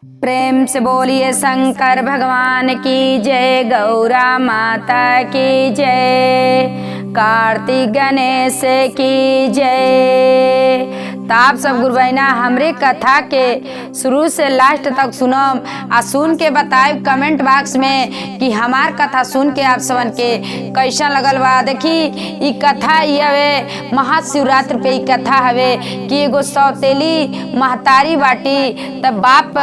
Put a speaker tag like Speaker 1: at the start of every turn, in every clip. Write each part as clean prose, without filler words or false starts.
Speaker 1: प्रेम से बोलिए शंकर भगवान की जय, गौरा माता की जय, कार्तिक गणेश की जय। तो आप सब गुरु बहना हमरे कथा के शुरू से लास्ट तक सुनम आ सुन के बताए कमेंट बॉक्स में कि हमार कथा सुन के आप सबन के कैसा लगल बा। देखी ई कथा ये हवे महाशिवरात्रि पे ई कथा हवे कि एगो सौतेली महतारी बाटी तब बाप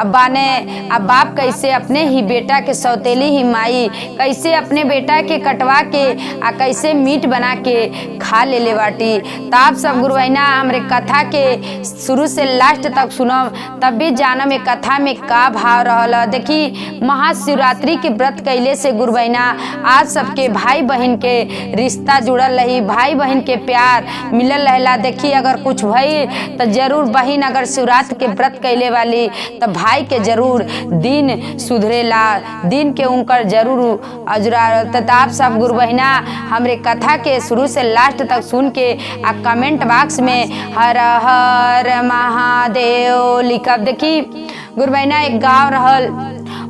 Speaker 1: बाने अब बाप कैसे अपने ही बेटा के सौतेली ही माई कैसे अपने बेटा के कटवा के आ कैसे मीट बना के खा ले बाटी। तो आप सब गुरु बहना हमरे कथा के शुरू से लास्ट तक सुनम तब भी जानम एक कथा में का भाव रहल। देखी महाशिवरात्रि के व्रत कैले से गुरु बहना आज सबके भाई बहन के रिश्ता जुड़ल रही, भाई बहन के प्यार मिलल रहेला। देखी अगर कुछ भई तो जरूर बहन अगर शिवरात्रि के व्रत कैले वाली तो भाई के जरूर दिन सुधरेला, दिन के उनकर जरूर अजरा। आप सब गुरु बहना हमरे कथा के शुरू से लास्ट तक सुन के आ कमेंट बॉक्स में हर हर महादेव लिखब। देखी गुरु बहना एक गांव रहल,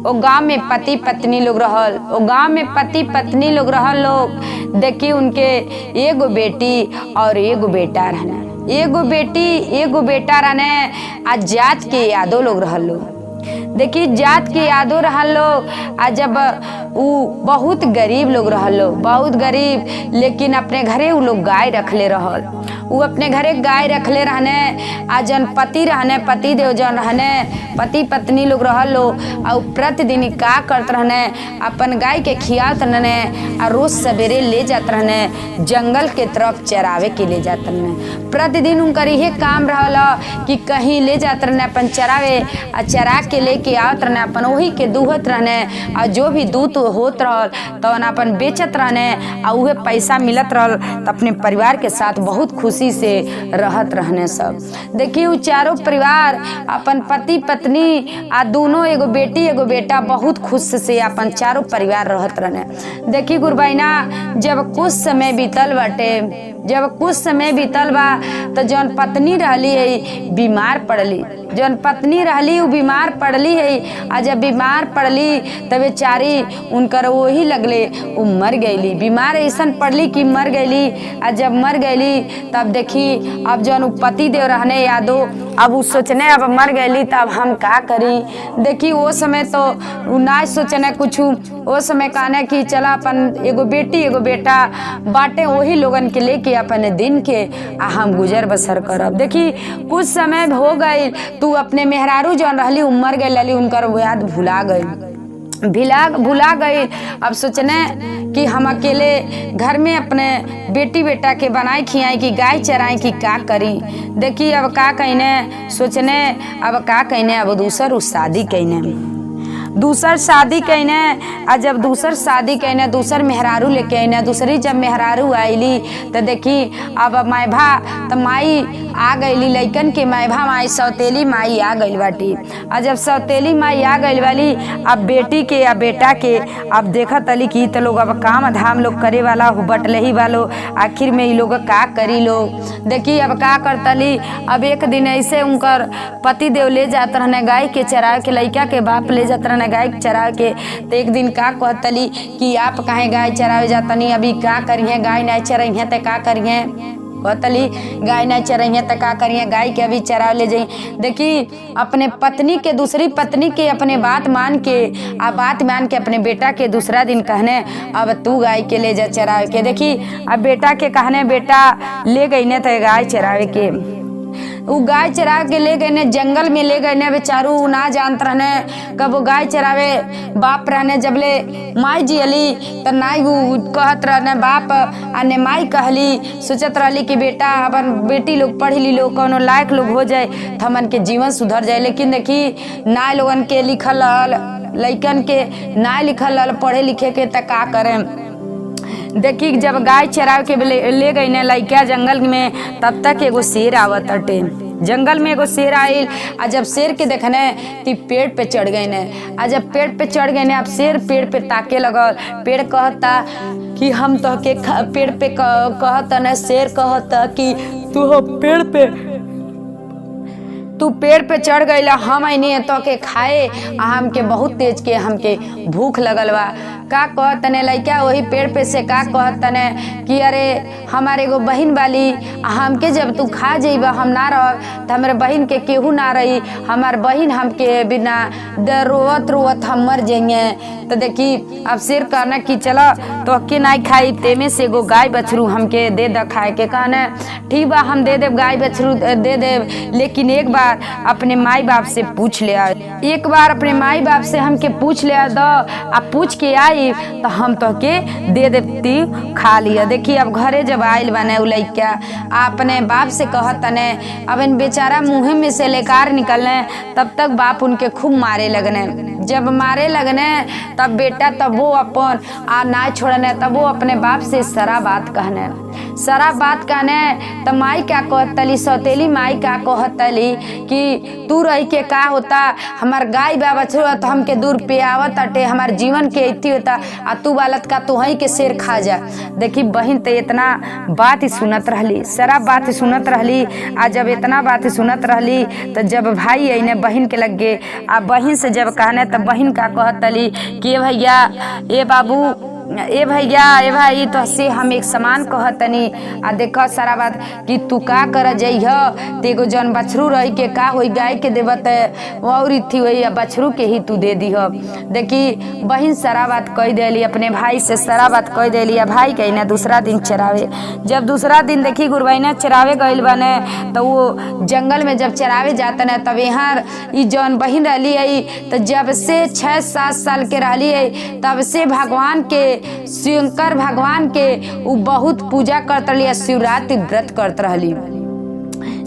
Speaker 1: ओ गांव में पति पत्नी लोग रहल, ओ गांव में पति पत्नी लोग रहल लोग। देखी उनके एगो बेटी और एगो बेटा रहना, एगो बेटी एगो बेटा रहने। आज जात के यादव लोग रहल लोग। देखी जात के यादव रहल लोग। आज जब उ बहुत गरीब लोग रहल लोग, बहुत गरीब, लेकिन अपने घरे उ लोग गाय रखले रहल। उ अपने घरे गाय रखले रहने। आ जन पति रहने, पति देव जन रहने, पति पत्नी लोग रहल लोग। और प्रतिदिन का करत रहने, अपन गाय के खियात रहने और रोज सवेरे ले जात रहने जंगल के तरफ चरावे के ले जात रहने। प्रतिदिन उनकर यही काम रहल कि कहीं ले जात रहने अपन चरावे, आ चरा के लेके आवत रहने, अपन वही के दूहत रहने। और जो भी दूध होत रहल तो अपन बेचत रहने और उहे पैसा मिलत रहल तो अपने परिवार के साथ बहुत खुशी से रहत रहने सब। देखिए उ चारों परिवार अपन पति पत्नी आ दोनों एगो बेटी एगो बेटा बहुत खुश से अपन चारों परिवार रहत रहने। देखी गुरु बहना जब कुछ समय बीतल बाटे, जब कुछ समय बीतल बा तो जौन पत्नी रहली है बीमार पड़ली, जौन पत्नी रहली उ बीमार पड़ली है। आ जब बीमार पड़ली तब बेचारी उनकर वही लगले उ मर गईली, बीमार ऐसन पड़ली कि मर गईली। आ जब मर गईली तब देखी अब जौन उ पति देव रहने यादव अब उ सोचने अब मर गईली तब हम का करी। देखी वो समय तो उ ना सोचने कुछ, वो समय कहने कि चला अपन एगो बेटी एगो बेटा बाटे वही लोगन के लेके अपने दिन के आ हम गुजर बसर करब। देखी कुछ समय हो गई तू अपने मेहरारू जौन रहली उमर गई लली उनकर याद भुला गई, भुला गई। अब सोचने कि हम अकेले घर में अपने बेटी बेटा के बनाई खियाई कि गाय चराई कि का करी। देखी अब का कहने सोचने अब का कहने अब दूसर शादी कहने, दूसर शादी कहने। आ जब दूसर शादी कहने दूसर मेहरारू लेके आने, दूसरी जब मेहरारू आईली तो देखी अब मैभा तो माई आ गईली, लइकन के मैभा माई सौतेली माई आ गई बाटी। आ जब सौतेली माई आ गई वाली अब बेटी के या बेटा के अब देखत अली कि तो लोग अब काम धाम लोग करे वाला हो बटले ही वालो, आखिर में ये लोग का करी लोग। देखी अब का करतली अब एक दिन ऐसे उनकर पति देव ले जात रहने गाय के चरा के, लइका के बाप ले जात रहने गाय चरा के। तो एक दिन का कहतली कि आप काहे गाय चरावे जातनी, अभी का करिए गाय नहीं चरइहे तो का करिए। कहतली गाय नहीं चरइहे तो का करिए, गाय के अभी चरा ले जाई। देखी अपने पत्नी के दूसरी पत्नी के अपने बात मान के आ बात मान के अपने बेटा के दूसरा दिन कहने अब तू गाय के ले जा चरावे के। देखी अब बेटा के कहने बेटा ले गई ने तो गाय चरावे के, वो गाय चरा के ले गए ने जंगल में ले गए ने। बेचारू ना जानत रहने कब वो गाय चरावे बाप रहने जबले माई जी अली तो नाई कहत रहने बाप आने माई कहली, सोचत रहली कि बेटा अपन बेटी लोग पढ़ी ली लोग कोनो लायक लोग हो जाए तो हमन के जीवन सुधर जाए। लेकिन देखी ना लोगन के लिखल लइकन के ना लिखल पढ़े लिखे के तो का करें। देखी जब गाय चराव के ले गई ने लइका जंगल में तब तक एगो शेर आवत अटे। जंगल में एगो शेर आयल। आ जब शेर के देखने ती पेड़ पे चढ़ गए ने। आ जब पेड़ पे चढ़ गए ने अब शेर पेड़ पे ताके लगल। पेड़ कहता कि हम तो के पेड़ पे कहता न शेर कहता कि तू पेड़ पे तू पेड़ पे चढ़ गईला, हम अने तो के खाए, हमके बहुत तेज के हमके भूख लगल बा। का कहतने लइका वही पेड़ पे से का कहतने कि अरे हमारे एगो बहन वाली, हमके जब तू खा जाइबा हम ना रह तो हमारे बहन के केहू ना रही, हमार बहन हमके बिना रोवत रोवत हम मर जाइए। तो देखी अब शेर कहना कि चला तो अक्के ना खाई, तेमे से एगो गाय बछरू हमके दे द खाए के। कहना ठीक बा हम दे देव, गाय बछरू दे देव, लेकिन एक बार अपने माई बाप से पूछ ले आ, एक बार अपने माई बाप से हमके पूछ ले आ दो, अब पूछ के आई तो हम तो के दे देती खा लिया। देखिए अब घरे जब आयल बने उ लइका अपने बाप से कहतने, अब इन बेचारा मुँह में से लेकार निकलने, तब तक बाप उनके खूब मारे लगने। जब मारे लगने तब बेटा तब वो अपन ना छोड़ने, तब वो अपने बाप से सारा बात कहने, सारा बात कहने। तो माई क्या कहतली, सौतेली माई क्या कहतली कि तू रही के का होता, हमार गाय बाबा छोड़ा तो हमके दूर पे आवत अटे, हमार जीवन के इतनी होता, आ तू बालत का तू ही के शेर खा जा। देखी बहन तो इतना बात ही सुनत रहली, सारा बात ही सुनत रहली। आ जब इतना बात ही सुनत रहली तो जब भाई अने बहन के लग गए, आ बहन से जब कहने तब बहन का कहतली कि भैया ए बाबू ए भैया ए भाई तो से हम एक समान कहतनी, आ देख सारा बात कि तू का कर जइह, तेगो जन बछरू रही के का होई, गाय के देवत और थी वही बछरू के ही तू दे दीह। देखी बहन सारा बात कह देली, अपने भाई से सारा बात कह देली। भाई कही ना दूसरा दिन चरावे, जब दूसरा दिन देखी गुरबैना चरावे गइल बने तो वो जंगल में जब चरावे जाते न, तब यहाँ ई जौन बहन रहली है तो जब से 6-7 साल के रहली है तब से भगवान के शंकर भगवान के वो बहुत पूजा करत रही, शिवरात्रि व्रत करत रहली।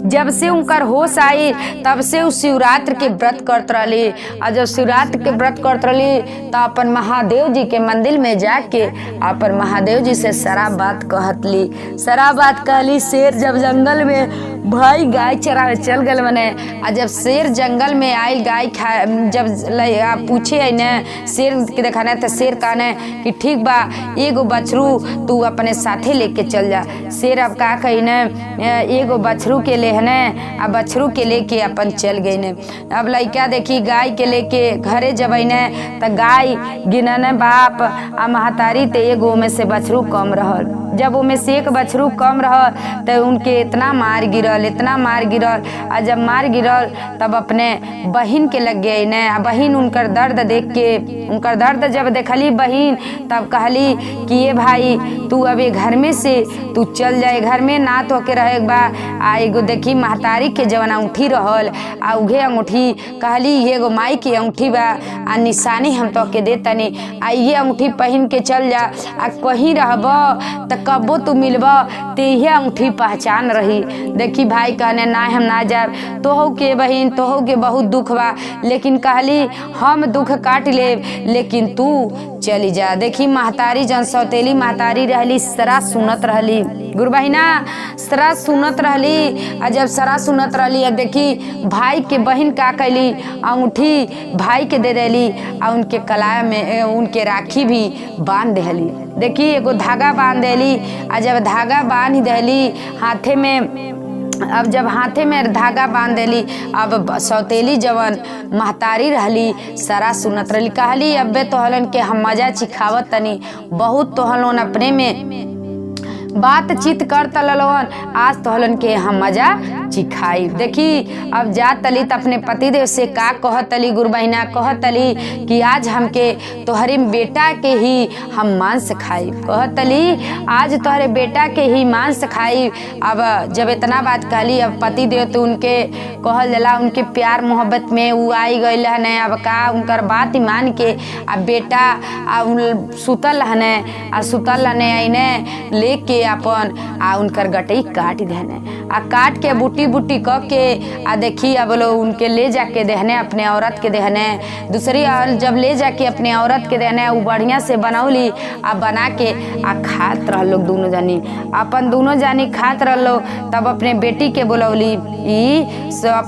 Speaker 1: जब से उनकर होश आई तब से उस शिवरात्रि के व्रत करत रहली। और जब शिवरात्रि के व्रत करत रहली तो अपन महादेव जी के मंदिर में जाके अपन महादेव जी से सारा बात कहतली, सारा बात कहली। शेर जब जंगल में भाई गाय चरावे चल गल बने, आ जब शेर जंगल में आई गाय खा, जब पूछे है न शेर के देखाने तो शेर कहने कि ठीक बा एगो बछरू तू अपने साथे लेके चल जा। शेर अब का कही न एगो बछरू के ले है न, आ बछरू के लेके अपन चल गई न। अब लइका देखी गाय के लेके घरे जब न तो गाय गिनने बाप आ महतारी ते एगो में से बछरू कम रहल। जब वो में से एक बछरू कम रहल तो उनके इतना मार गिरल, इतना मार गिरल। आ जब मार गिरल तब अपने बहन के लग गए न, आ बहन उनकर दर्द देख के, उनकर दर्द जब देखली बहन तब कहली कि ये भाई तू अबे घर में से तू चल जाए, घर में ना तो के रहे बा। आ एगो देखी महतारी के जवन अंगूठी रहल, आ उहे अंगूठी कहली एगो माई की अंगूठी बा, आ निशानी हम तो के देतनी, आ ये अंगूठी पहन के चल जा, आ कहीं रहब तो कबो तू मिलब ते ये अंगूठी पहचान रही। देखी भाई कहने ना हम ना जाब, तोहू के बहन तोहू के बहुत दुख बा, लेकिन कहली हम दुख काट लेब लेकिन तू चली जा। देखी महतारी जन सौतेली महतारी रहली सरा सुनत रहली, गुरु बहिना सरा सुनत रहली। आ जब सरा सुनत रहली देखी भाई के बहन का कैली अंगूठी भाई के दे देली, आ उनके कलाई में उनके राखी भी बांध देली। देखी एगो धागा बांध देली, आ जब धागा बांध देली हाथे में, अब जब हाथे में धागा बांध देली, अब सौतेली जवन महतारी रहली सारा सुनत रहली। कहली अबे तोहलन के हम मजा चिखावत तनी, बहुत तोहलन अपने में बातचीत कर तलन, आज तोहलन के हम मजा चिखाई। देखी अब जा तली तो अपने पतिदेव से का कहतली, गुरु बहिना कहतली कि आज हमके तोहरे बेटा के ही हम मांस खाई, कहतली आज तोहरे बेटा के ही मांस खाई। अब जब इतना बात कहली अब पतिदेव तो उनके कहल जला उनके प्यार मोहब्बत में वो आई गई हने। अब का उनकर बात मान के अब बेटा सुतल हने, आ सुतल हने आईने लेके अपन आ उनकर गटई काट देने, आ काट के बूटी बूटी क के आ देखी अब लोग उनके ले जाके देहने अपने औरत के देहने। दूसरी और जब ले जाके अपने औरत के देहने वो बढ़िया से बनौली, आ बना के आ खात रह लोग दोनों जानी, अपन दोनों जानी खात रह लो। तब अपने बेटी के बोलौली,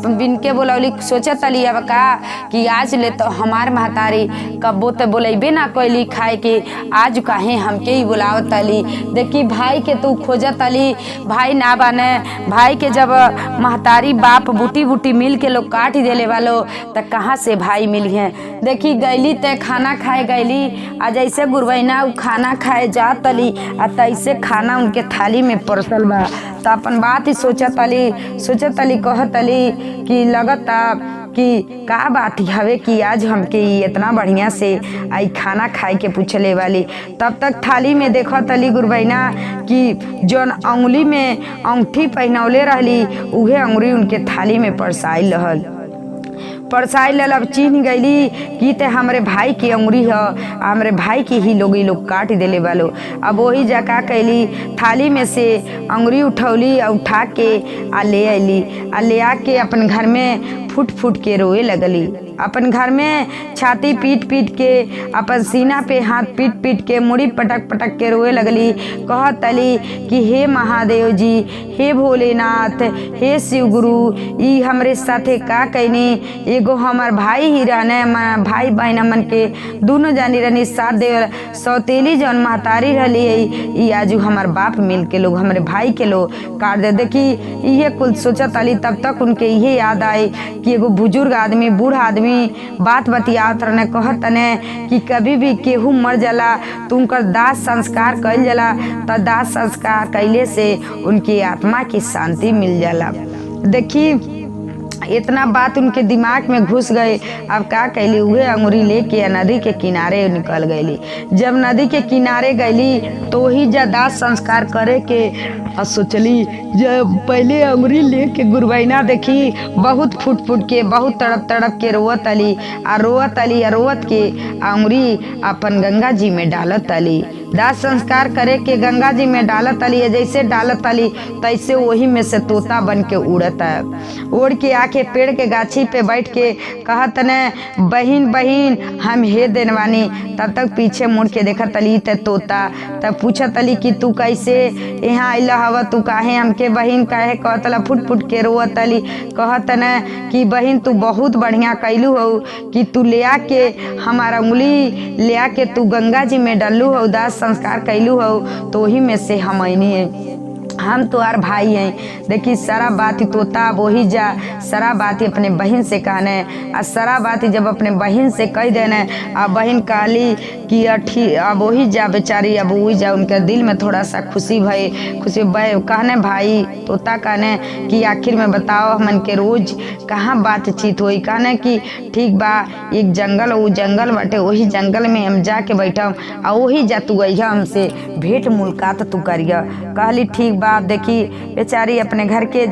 Speaker 1: बिन के बोलौली, सोचत अली अब का कि आज ले तो हमार महतारी कब्बो तो बोलेबे ना कैली खाए के, आज काहे हमके ही बुलावत अली। देखी भाई के तू खोजत अली, भाई ना बने। भाई के जब महतारी बाप बूटी बूटी मिल के लोग काट देले वालो त कहाँ से भाई मिली है। देखी गईली ते खाना खाए गईली, आ जैसे गुरबैना उ खाना खाए जात अली आ तैसे खाना उनके थाली में परसल बा। तो अपन बात ही सोचत अली कहत अली कि लगता कि का बात हवे कि आज हमके इतना बढ़िया से आई खाना खाए के पूछले वाली। तब तक थाली में देखत अली गुरबैना कि जौन अंगुली में अंगूठी पहनौले रहली उहे अंगुरी उनके थाली में परसाइल रहल। अब चिन्ह गईली कि ते हमरे भाई की अंगुरी ह, हमरे भाई की ही लोग काट देले वालो। अब वही जका कैली थाली में से अंगुरी उठौली और उठा के ले आके अपन घर में फुट फुट के रोए लगली। अपन घर में छाती पीट पीट के, अपन सीना पे हाथ पीट पीट के, मुड़ी पटक पटक के रोए लगली। कहत अली कि हे महादेव जी, हे भोलेनाथ, हे शिव गुरु, ई हमरे साथे का कैनी। एगो हमार भाई ही रहने, भाई बहन मन के दोनों जानी रहनी साथ देव। सौतेली जौन महतारी रहली ई आजू हमार बाप मिल के लोग हमरे भाई के लोग काट दे। देखी ये कुल सोचत अली। तब तक उनके ये याद आई कि एगो बुजुर्ग आदमी, बूढ़ आदमी बात बतियात रहने, कहत ने कि कभी भी केहू मर जाला तो उनकर दाह संस्कार कइल जाला, तो दाह संस्कार कैले से उनकी आत्मा की शांति मिल जाला। देखी इतना बात उनके दिमाग में घुस गए। अब का कैली, उहे अंगुरी लेके नदी के किनारे निकल गईली। जब नदी के किनारे गईली तो ही जा दाह संस्कार करे के सोचली। जब पहले अंगुरी लेके गुरबैना देखी बहुत फुट फुट के, बहुत तड़प तड़प के रोवत अली रोवत के अंगुरी अपन गंगा जी में डालत अली। दाह संस्कार करे के गंगा जी में डालत अली। जैसे डालत अली तैसे वही में से तोता बन के उड़त है। उड़ के आके पेड़ के गाछी पे बैठ के कहत ने, बहिन बहिन हम हे देनवानी। तब तक पीछे मुड़ के देखत अली त तोता। तब पूछत अली कि तू कैसे यहाँ अइला हवा, तू काहे हमके बहिन काहे कहत ला। फुट फुट के रोवत अली। कहत न कि बहिन तू बहुत बढ़िया कैलू हो कि तू ले आके हमारा उंगली ले आके तू गंगा जी में डालू हो, दाह संस्कार कैलू हो, तो वही में से हम आईनी है, हम तुम्हार भाई हैं। देखी सारा बात ही तोता वही जा सारा बात ही अपने बहन से कहने। आ सारा बात ही जब अपने बहन से कह देने, अब बहन कहली कि अब वही जा बेचारी, अब वही जा। उनके दिल में थोड़ा सा खुशी कहने भाई तोता कहने कि आखिर में बताओ हमन के रोज कहाँ बातचीत हुई। कहने कि ठीक बा, एक जंगल वो जंगल बाटे, वही जंगल में हम जाके बैठम आ वही जा तू अइहा हमसे भेंट मुलाकात तू करिया। कहली ठीक बाप। देखी बेचारी अपने घर के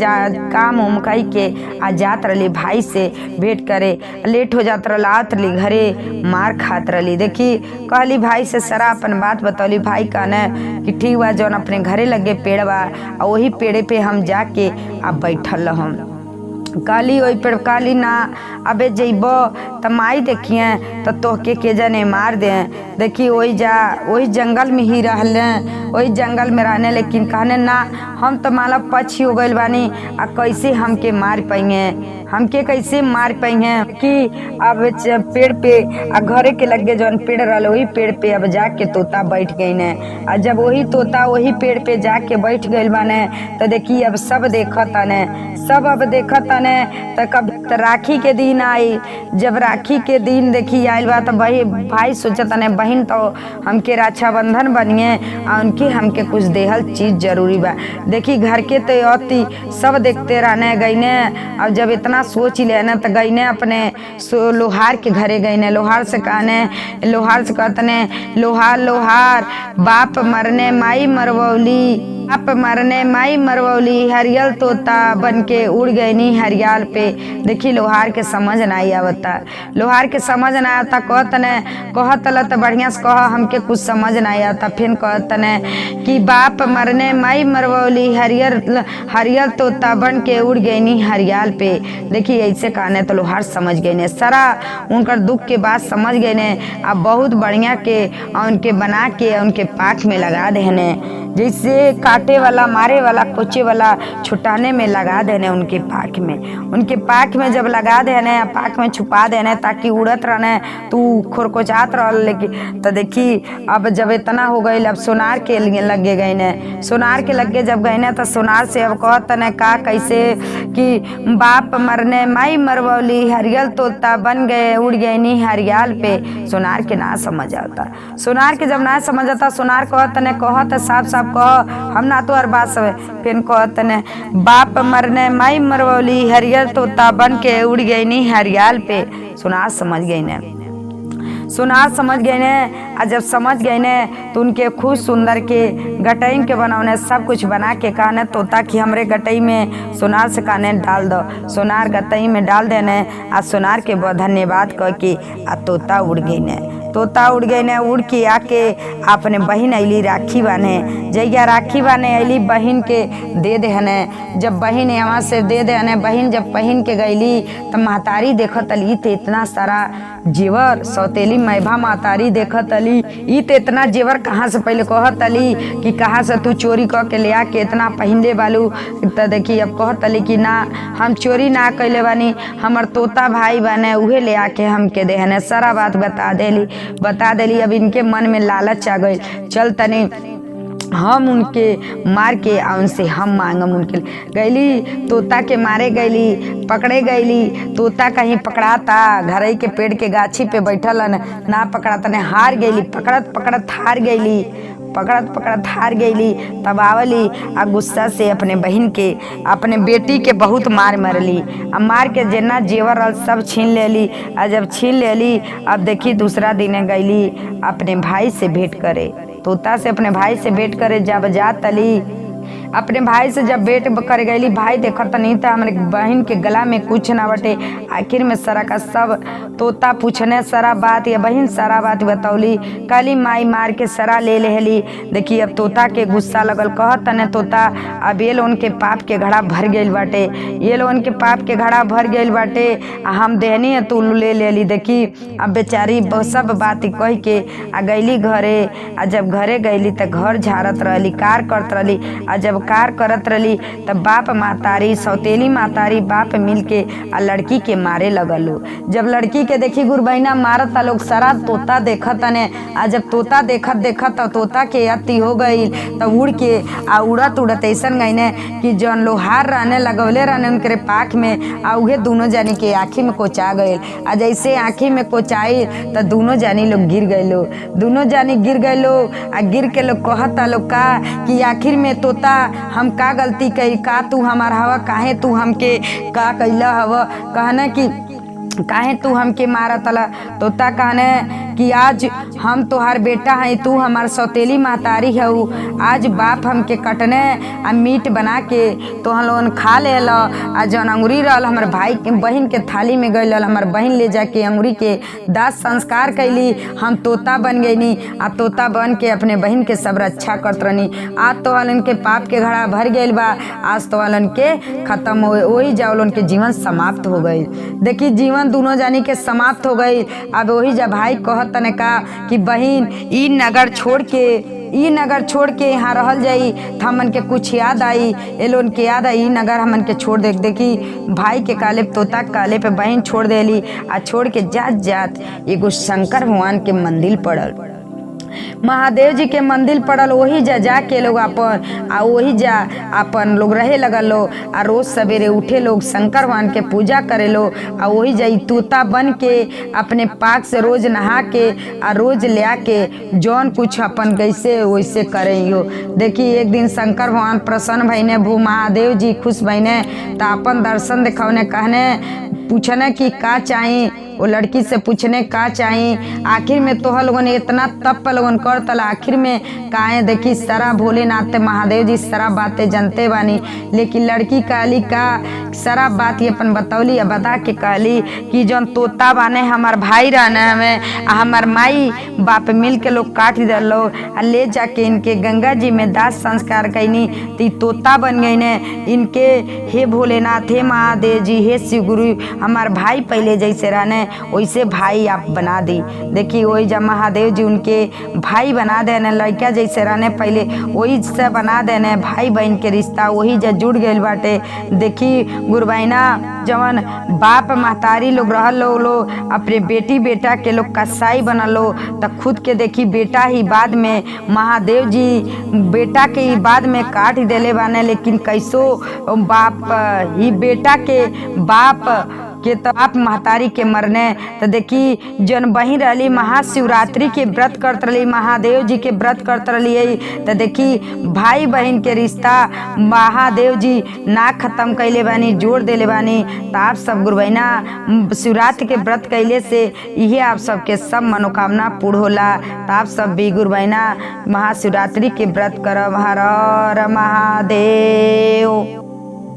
Speaker 1: काम उम कई के आ जात रही भाई से भेंट करे। लेट हो जात रहत रही घरे, मार खात रही। देखी कहली भाई से सारा अपन बात बतौली। भाई कहने कि ठीक बा, जौन अपने घरे लगे पेड़ बा आ वही पेड़े पे हम जाके आ बैठल रहम। काली वही पेड़ काली ना अबे जइब त माई देखिए तो तोहके के जने मार दे। देखी वही जंगल में ही रहले, वही जंगल में रहने। लेकिन कहने ना हम तो माला पछी हो गइल बानी, आ कैसे हमके मार पाएंगे, हमके कैसे मार पाएंगे। कि अब पेड़ पे आ घरे के लगे जौन पेड़ रहल वही पेड़ पे अब जाके तोता बैठ गई ने। आ जब वही तोता वही पेड़ पे जाके बैठ गइल बाने तो देखी अब सब देखत आने, सब अब देखत आने। तो कब राखी के दिन आई, जब राखी के दिन देखी आयल बा तो भाई सोचत आने बहन तो हमके रक्षाबंधन बनिए और उनके हमके कुछ देहल चीज जरूरी बा। देखी घर के तो अति सब देखते रहने गईने। अब जब इतना सोच ही लेना तो गईने अपने लोहार के घरे गईने। लोहार से कहतने लोहार बाप मरने माई मरवौली, बाप मरने माई मरवौली, हरियल तोता बन के उड़ गई नी हरियाल पे। देखी लोहार के समझ नहीं आवता, लोहार के समझ नहीं आता। कहत तो बढ़िया से कह, हमके कुछ समझ नहीं आता। फिर कहतने कि बाप मरने माई मरवौली, हरियल तोता बन के उड़ गई नी हरियाल पे। देखी ऐसे कहने तो लोहार समझ गए ने, सारा उनकर दुख के बात समझ गए ने। अब बहुत बढ़िया के उनके बना के उनके पाख में लगा देने। जैसे काटे वाला, मारे वाला, कोचे वाला छुटाने में लगा देने उनके पाख में जब लगा देने, पाख में छुपा देने ताकि उड़त रहने, तू खोरकोचात रह। लेकिन तो देखी अब जब इतना हो गई, अब सोनार के लगे गई ने, सोनार के लगे जब गई ने तो सोनार से अब कहत ने का कैसे कि बाप मरने माई मरवली, हरियल तोता बन गए उड़ गए नी हरियाल पे। सोनार के ना समझ आता, सोनार के जब ना समझ आता, सोनार कहत साफ साफ कह, हम ना तो हर बात सब। फिर कहत ने बाप मरने माई मरवली, हरियल तोता बन के उड़ गई नी हरियाल पे। सोनार समझ गई ने, सोनार समझ गए ने। और जब समझ गए ने तो उनके खूब सुंदर के गटई के बनौने, सब कुछ बना के कहने तोता कि हमरे गटई में सोनार से कहने डाल दो। सोनार गटई में डाल देने आ सोनार के बहुत धन्यवाद कह के आ तोता उड़ गई ने, तोता उड़ गई ने। उड़ के आके अपने बहन अली राखी बाने, जैया राखी बाने अली बहन के दे देने। जब बहन यहाँ से दे देने, बहन जब पहन के गईली तब महतारी देखत अली तो इतना सारा जेवर, सौतेली मैभा महतारी देखत अली ई तो इतना जेवर कहाँ से, पहले कहत अली कि कहाँ से तू चोरी कह के ले आके इतना पहनले बालू। तो देखी अब कहत अली कि ना हम चोरी ना कैले बानी, हमर तोता भाई बने उहे ले आके हमके देहने। सारा बात बता देली। अब इनके मन में लालच आ गई, चल तनी हम उनके मार के उनसे हम मांगम। उनके गईली तोता के मारे गईली, पकड़े गईली। तोता कहीं पकड़ाता, घर के पेड़ के गाछी पे बैठल ना पकड़ाता ने, हार गईली, पकड़त पकड़त हार गईली। तब आवली आ गुस्सा से अपने बहन के, अपने बेटी के बहुत मार मरली। अब मार के जेना जेवर सब छीन लेली। आ जब छीन लेली अब देखी दूसरा दिन गईली अपने भाई से भेंट करे, तोता से अपने भाई से भेंट करे। जब जात अली अपने भाई से जब भेंट कर गईली, भाई देखत नहीं था हमारे बहन के गला में कुछ ना बटे। आखिर में सारा का सब तोता पूछने सारा बात, या बहन सारा बात बतौली। काली माई मार के सरा ले लेली। देखी अब तोता के गुस्सा लगल, कहत ने तोता अब ये लोगन के पाप के घड़ा भर गईल बाटे, ये लोगन के पाप के घड़ा भर गईल बाटे, हम देहनी है तू ले लेली। देखी अब बेचारी सब बात कह के आ गईली घरे। आ जब घरे गईली तो घर झाड़त रहली, कार करत रहली। आ जब कार करत रही तब बाप महतारी, सौतेली महतारी बाप मिल के आ लड़की के मारे लगलो। जब लड़की के देखी गुरबैना मारत लोग, सारा तोता देखत ने। आ जब तोता देखत तोता के अति हो गई तब उड़ के आ उड़त ऐसन गई ने कि जौन लोहार रहने लगौले रहने उनके पाख में, आ उहे दोनों जानी के आँखी में कोचा गए। आ जैसे आँखी में कोचाई तो दोनों जानी लोग गिर गए लो, दोनों जानी गिर गए लो। आ गिर के लोग कहता लोग का कि आखिर में तोता हम का गलती करी, का तू हमार हवा, काहे तू हमके का कैला हवा, कहने कि काहे तू हमके मारा तला। तोता कहने कि आज हम तोहार बेटा हैं, तू हमार सौतेली महतारी हऊ। आज बाप हमके कटने आ मीट बना के तो हम लोगन खा ले लो। आ जौन अंगुरी रहल हमार भाई के बहन के थाली में गई, हमार बहन ले जाके अंगुरी के दाह संस्कार कैली। हम तोता बन गईनी, आ तोता बन के अपने बहन के सब रक्षा करत रहनी। आज तो वालन के पाप के घड़ा भर गईल बा, आज तो वालन के खत्म हो, वही जा वालन के जीवन समाप्त हो गई। देखी जीवन दोनों जानी के समाप्त हो गई। अब वही जब भाई कहत ने कहा कि बहन ई नगर छोड़ के यहाँ रहल जाई, तो हमन के कुछ याद आई, ये लोन के याद आई, नगर हमन के छोड़ दे। देखी भाई के काले तोता काले पे बहन छोड़ देली। आ छोड़ के जात एगो शंकर भगवान के मंदिर पड़ल, महादेव जी के मंदिर पड़ल। वही जा के लोग अपन लोग रहे लगल लो। आ रोज सवेरे उठे लोग शंकर भगवान के पूजा करे लो। आ वही जा तोता बन के अपने पाक से रोज नहा के आ रोज ले आके जौन कुछ अपन कैसे वैसे करे हो। देखी एक दिन शंकर भगवान प्रसन्न भईने, भू महादेव जी खुश भईने, तो अपन दर्शन दिखौने, कहने पूछने कि का चाहिए। वो लड़की से पूछने का चाहिए। आखिर में तोह लोगन इतना तप लोगन कर तला, आखिर में काहे। देखी सारा भोलेनाथ महादेव जी सारा बातें जानते बानी। लेकिन लड़की कहली का सारा बात ये अपन बतौली या बता के कहली कि जौन तोता बाने हमार भाई रहने हमें हमार माई बाप मिल के लोग काट दिलो आ ले जाके इनके गंगा जी में दाह संस्कार कैनी तो तोता बन गई ने इनके। हे भोलेनाथ, हे महादेव जी, हे शिव गुरु, हमार भाई पहले जैसे रहने वैसे भाई आप बना दी। देखिए वही जब महादेव जी उनके भाई बना देने, लड़का जैसे रहने पहले वही से बना देने, भाई बहन के रिश्ता वही जब जुड़ गए बाटे। देखी गुरुबैना जवन बाप महतारी लोग रहल लो अपने बेटी बेटा के लोग कसाई बनल लो तो खुद के देखी बेटा ही बाद में महादेव जी बेटा के ही बाद में काट देले बाने। लेकिन कैसो बाप ही बेटा के बाप के तो आप महतारी के मरने तो देखी जन बही रही महाशिवरात्रि के व्रत करत रही, महादेव जी के व्रत करत रही तो देखी भाई बहन के रिश्ता महादेव जी ना खत्म कैले बानी, जोड़ देले बानी। तो आप सब गुरुबैना शिवरात्रि के व्रत कैले से यही आप सबके सब मनोकामना पूर्ण होला। तो आप सब भी गुरुबैना महाशिवरात्रि के व्रत करब। हर हर महादेव।